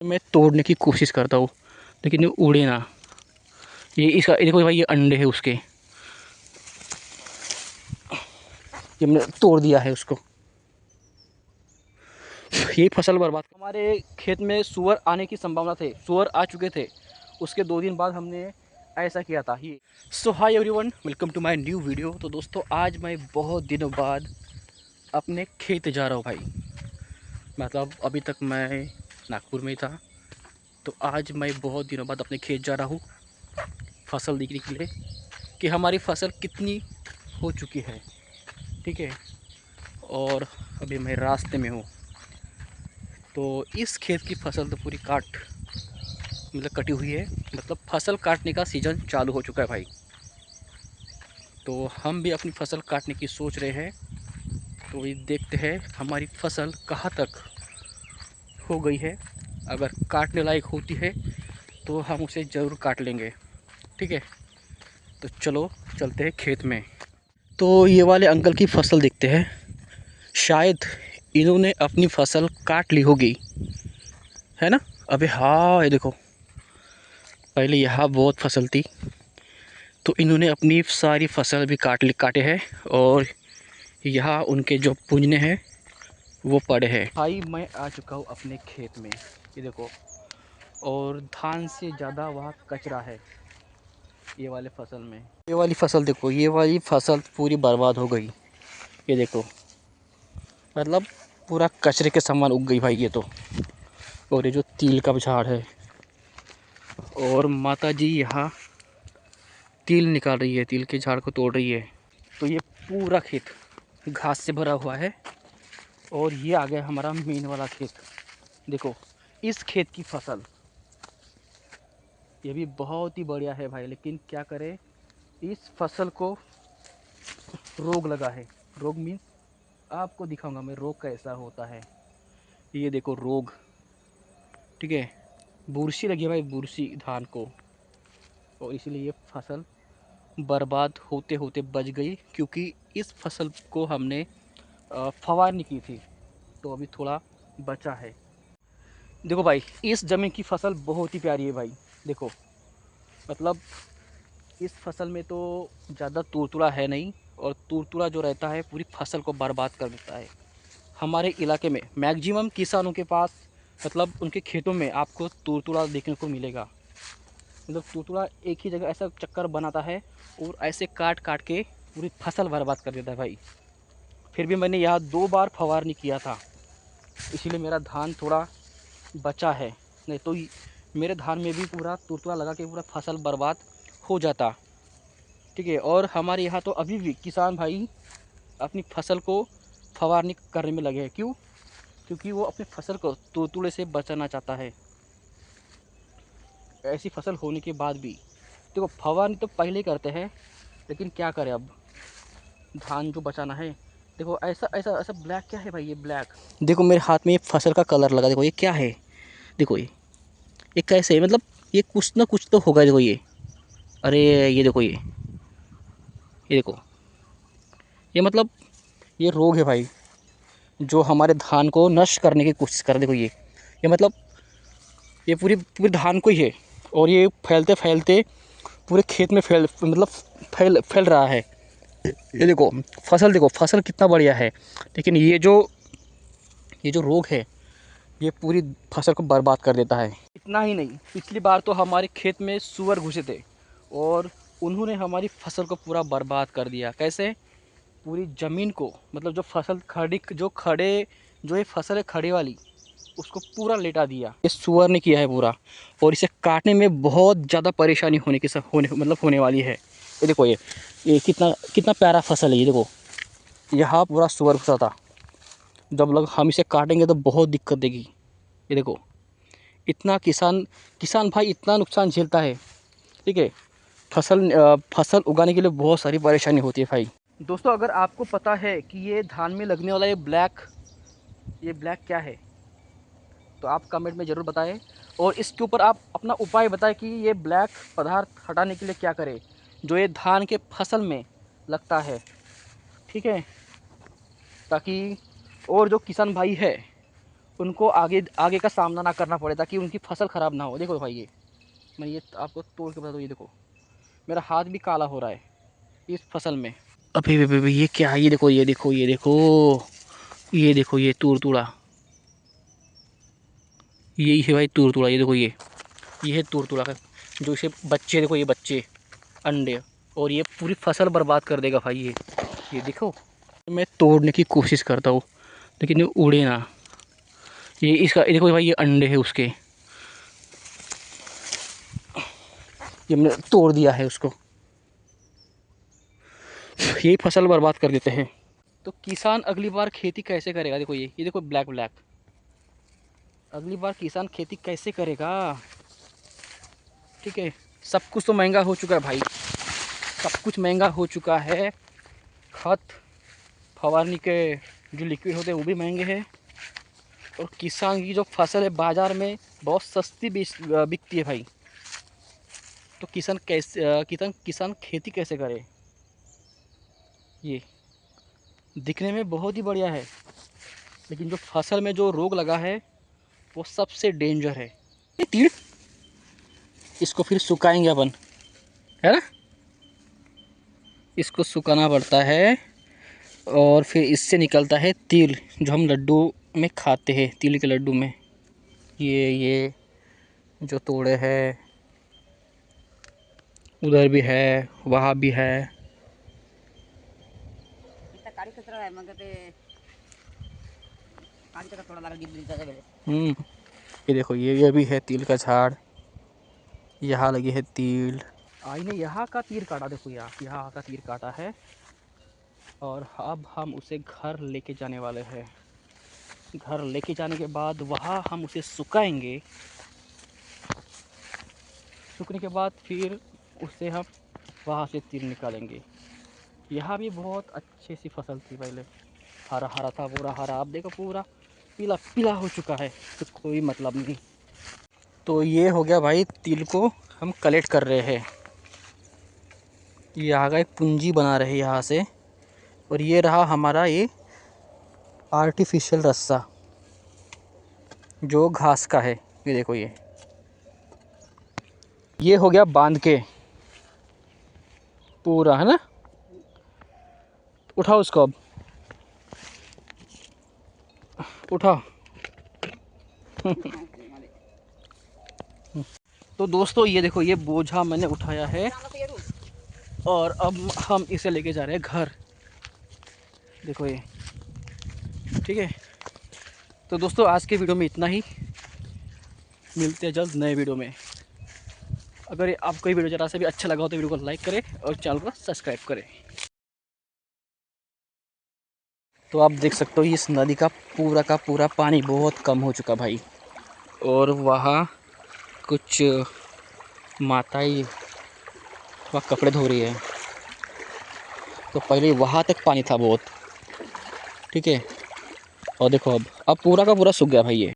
मैं तोड़ने की कोशिश करता हूँ लेकिन ये उड़े ना। ये देखो भाई, ये अंडे हैं उसके। ये हमने तोड़ दिया है उसको। ये फसल बर्बाद। हमारे खेत में सूअर आने की संभावना थे, सूअर आ चुके थे। उसके 2 दिन बाद हमने ऐसा किया था ये। So hi everyone, welcome to my new video. तो दोस्तों, आज मैं बहुत दिनों बाद अपने खेत जा रहा हूँ भाई। मतलब अभी तक मैं नागपुर में ही था, तो आज मैं बहुत दिनों बाद अपने खेत जा रहा हूँ फसल देखने के लिए कि हमारी फसल कितनी हो चुकी है। ठीक है, और अभी मैं रास्ते में हूँ। तो इस खेत की फसल तो पूरी मतलब कटी हुई है। मतलब फसल काटने का सीज़न चालू हो चुका है भाई। तो हम भी अपनी फसल काटने की सोच रहे हैं। तो ये देखते हैं हमारी फसल कहाँ तक हो गई है। अगर काटने लायक होती है तो हम उसे ज़रूर काट लेंगे। ठीक है, तो चलो चलते हैं खेत में। तो ये वाले अंकल की फसल देखते हैं। शायद इन्होंने अपनी फसल काट ली होगी, है ना। अबे हाँ, ये देखो, पहले यहाँ बहुत फसल थी, तो इन्होंने अपनी सारी फसल भी काटे हैं। और यहाँ उनके जो पुंजने हैं वो पड़े हैं। भाई मैं आ चुका हूँ अपने खेत में, ये देखो। और धान से ज़्यादा वहाँ कचरा है ये वाले फसल में। ये वाली फसल देखो, ये वाली फसल पूरी बर्बाद हो गई। ये देखो, मतलब पूरा कचरे के समान उग गई भाई ये तो। और ये जो तिल का झाड़ है, और माता जी यहाँ तिल निकाल रही है, तिल के झाड़ को तोड़ रही है। तो ये पूरा खेत घास से भरा हुआ है। और ये आ गया हमारा मेन वाला खेत। देखो इस खेत की फसल, ये भी बहुत ही बढ़िया है भाई। लेकिन क्या करें, इस फसल को रोग लगा है। रोग मीन्स आपको दिखाऊंगा मैं रोग कैसा होता है। ये देखो रोग, ठीक है। बुरसी लगी है भाई, बुरसी धान को। और इसीलिए ये फसल बर्बाद होते होते बच गई, क्योंकि इस फसल को हमने फवारनी की थी। तो अभी थोड़ा बचा है। देखो भाई, इस ज़मीन की फसल बहुत ही प्यारी है भाई। देखो, मतलब इस फसल में तो ज़्यादा तुरतुरा है नहीं, और तुरतुरा जो रहता है पूरी फसल को बर्बाद कर देता है। हमारे इलाके में मैक्सिमम किसानों के पास, मतलब उनके खेतों में आपको तुरतुरा देखने को मिलेगा। मतलब तुरतुरा एक ही जगह ऐसा चक्कर बनाता है और ऐसे काट काट के पूरी फसल बर्बाद कर देता है भाई। फिर भी मैंने यहाँ 2 बार फवारनी किया था, इसीलिए मेरा धान थोड़ा बचा है। नहीं तो मेरे धान में भी पूरा तुरतुरा लगा के पूरा फसल बर्बाद हो जाता। ठीक है, और हमारे यहाँ तो अभी भी किसान भाई अपनी फसल को फवारनी करने में लगे हैं। क्यों? क्योंकि वो अपनी फसल को तुरतुरे से बचाना चाहता है। ऐसी फसल होने के बाद भी देखो, फवारनी तो पहले ही करते हैं, लेकिन क्या करें अब, धान जो बचाना है। देखो ऐसा ऐसा ऐसा ब्लैक क्या है भाई, ये ब्लैक। देखो मेरे हाथ में ये फसल का कलर लगा, देखो ये क्या है। देखो ये कैसे है, मतलब ये कुछ ना कुछ तो होगा। देखो ये, अरे ये देखो, ये देखो, ये मतलब ये रोग है भाई, जो हमारे धान को नष्ट करने की कोशिश कर रहा है। देखो ये मतलब ये पूरी पूरी धान को ही है। और ये फैलते फैलते पूरे खेत में मतलब फैल रहा है। ये देखो फसल, देखो फसल कितना बढ़िया है, लेकिन ये जो रोग है ये पूरी फसल को बर्बाद कर देता है। इतना ही नहीं, पिछली बार तो हमारे खेत में सूअर घुसे थे और उन्होंने हमारी फसल को पूरा बर्बाद कर दिया। कैसे? पूरी ज़मीन को, मतलब जो फसल खड़ी, जो ये फसल है खड़ी वाली, उसको पूरा लेटा दिया। ये सूअर ने किया है पूरा। और इसे काटने में बहुत ज़्यादा परेशानी होने वाली है। ये देखो, ये कितना कितना प्यारा फसल है। ये देखो, यहाँ पूरा सूअर घुसा था। जब लग हम इसे काटेंगे तो बहुत दिक्कत देगी। ये देखो, इतना किसान किसान भाई इतना नुकसान झेलता है। ठीक है, फसल उगाने के लिए बहुत सारी परेशानी होती है भाई। दोस्तों, अगर आपको पता है कि ये धान में लगने वाला ये ब्लैक क्या है, तो आप कमेंट में ज़रूर बताएं। और इसके ऊपर आप अपना उपाय बताएं कि ये ब्लैक पदार्थ हटाने के लिए क्या करें, जो ये धान के फसल में लगता है। ठीक है, ताकि और जो किसान भाई है उनको आगे आगे का सामना ना करना पड़े, ताकि उनकी फसल ख़राब ना हो। देखो भाई, ये मैं ये आपको तोड़ के बता दूँ, ये देखो मेरा हाथ भी काला हो रहा है इस फसल में। अभी ये क्या है? ये देखो, ये देखो, ये देखो, ये देखो, ये तूड़-तूड़ा, यही है भाई तूड़-तूड़ा। ये देखो, ये है तूड़-तूड़ा का जो इसे बच्चे, देखो ये बच्चे, अंडे, और ये पूरी फसल बर्बाद कर देगा भाई ये देखो। मैं तोड़ने की कोशिश करता हूँ लेकिन ये उड़े ना। ये इसका, ये देखो भाई, ये अंडे है उसके, ये हमने तोड़ दिया है उसको। यही फसल बर्बाद कर देते हैं। तो किसान अगली बार खेती कैसे करेगा? देखो ये देखो ब्लैक ब्लैक, अगली बार किसान खेती कैसे करेगा? ठीक है, सब कुछ तो महंगा हो चुका है भाई, सब कुछ महंगा हो चुका है। खत फवारनी के जो लिक्विड होते हैं वो भी महंगे हैं, और किसान की जो फसल है बाज़ार में बहुत सस्ती बिकती है भाई। तो किसान खेती कैसे करे? ये दिखने में बहुत ही बढ़िया है, लेकिन जो फसल में जो रोग लगा है वो सबसे डेंजर है। ये तीड़, इसको फिर सुखाएंगे अपन, है ना? इसको सुखाना पड़ता है, और फिर इससे निकलता है तिल, जो हम लड्डू में खाते हैं, तिल के लड्डू में। ये जो तोड़े हैं, उधर भी है, वहाँ भी है। ये देखो, ये भी है तिल का झाड़, यहाँ लगे है तिल। आई ने यहाँ का तीर काटा, देखो यहाँ का तीर काटा है, और अब हम उसे घर लेके जाने वाले हैं। घर लेके जाने के बाद वहाँ हम उसे सुखाएंगे, सूखने के बाद फिर उससे हम वहाँ से तीर निकालेंगे। यहाँ भी बहुत अच्छी सी फसल थी पहले, हरा हरा था पूरा हरा, अब देखो पूरा पीला पीला हो चुका है, तो कोई मतलब नहीं। तो ये हो गया भाई, तिल को हम कलेक्ट कर रहे हैं, यहाँ का एक पूंजी बना रहे हैं यहाँ से। और ये रहा हमारा ये आर्टिफिशियल रस्सा जो घास का है, ये देखो, ये हो गया बांध के पूरा, है ना? उठाओ उसको, अब उठाओ। तो दोस्तों ये देखो, ये बोझा मैंने उठाया है, और अब हम इसे लेके जा रहे हैं घर। देखो ये, ठीक है। तो दोस्तों आज के वीडियो में इतना ही, मिलते हैं जल्द नए वीडियो में। अगर आपको ये वीडियो ज़रा सा भी अच्छा लगा हो तो वीडियो को लाइक करें और चैनल को सब्सक्राइब करें। तो आप देख सकते हो इस नदी का पूरा पानी बहुत कम हो चुका भाई, और वहाँ कुछ माताएं वहाँ कपड़े धो रही है। तो पहले वहाँ तक पानी था बहुत, ठीक है, और देखो अब पूरा का पूरा सूख गया भाई ये।